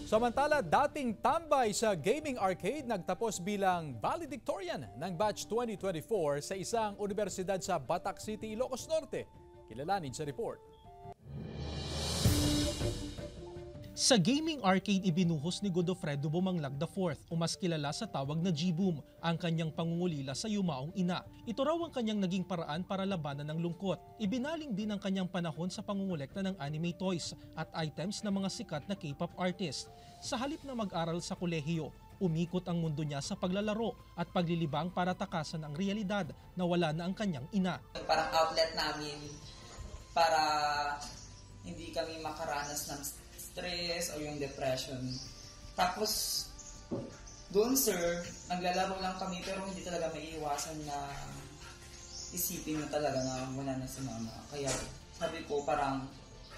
Samantala, dating tambay sa gaming arcade nagtapos bilang valedictorian ng batch 2024 sa isang universidad sa Batac City, Ilocos Norte. Kilalanin sa report. Sa gaming arcade ibinuhos ni Godofredo Bumanglag IV o mas kilala sa tawag na G-Boom ang kanyang pangungulila sa yumaong ina. Ito raw ang kanyang naging paraan para labanan ng lungkot. Ibinaling din ang kanyang panahon sa pangungulekta ng anime toys at items ng mga sikat na K-pop artist. Sa halip na mag-aral sa kolehiyo, umikot ang mundo niya sa paglalaro at paglilibang para takasan ang realidad na wala na ang kanyang ina. Parang outlet namin para hindi kami makaranas ng stress o yung depression. Tapos, doon sir, naglalaro lang kami pero hindi talaga maiiwasan na isipin mo talaga na wala na si mama. Kaya sabi ko parang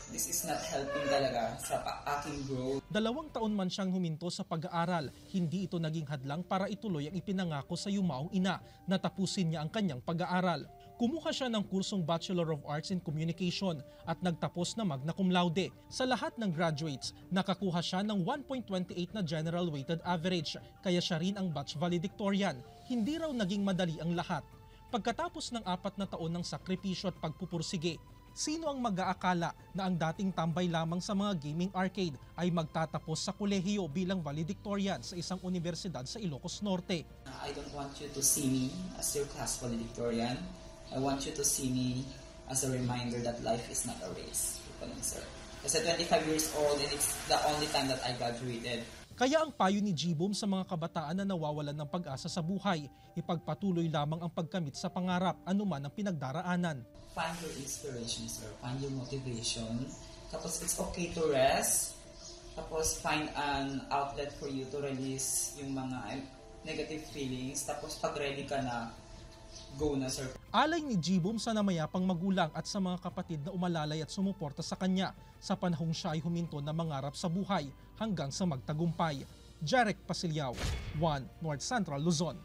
this is not helping talaga sa aking growth. 2 taon man siyang huminto sa pag-aaral, hindi ito naging hadlang para ituloy ang ipinangako sa yumaong ina na tapusin niya ang kanyang pag-aaral. Kumuha siya ng kursong Bachelor of Arts in Communication at nagtapos na magna cum laude. Sa lahat ng graduates, nakakuha siya ng 1.28 na general weighted average, kaya siya rin ang batch valedictorian. Hindi raw naging madali ang lahat. Pagkatapos ng 4 na taon ng sakripisyo at pagpupursige, sino ang mag-aakala na ang dating tambay lamang sa mga gaming arcade ay magtatapos sa kolehiyo bilang valedictorian sa isang universidad sa Ilocos Norte? I don't want you to see me as your class valedictorian. I want you to see me as a reminder that life is not a race. Sir. Kasi 25 years old and it's the only time that I graduated. Kaya ang payo ni G-Boom sa mga kabataan na nawawalan ng pag-asa sa buhay, ipagpatuloy lamang ang pagkamit sa pangarap anuman ang pinagdaraanan. Find your inspiration, sir. Find your motivation. Tapos it's okay to rest. Tapos find an outlet for you to release yung mga negative feelings. Tapos pag ready ka na, go na, sir. Alay ni G-Boom sa namayapang magulang at sa mga kapatid na umalalay at sumuporta sa kanya sa panahong siya ay huminto na mangarap sa buhay hanggang sa magtagumpay. Jarek Pasilyao, 1 North Central Luzon.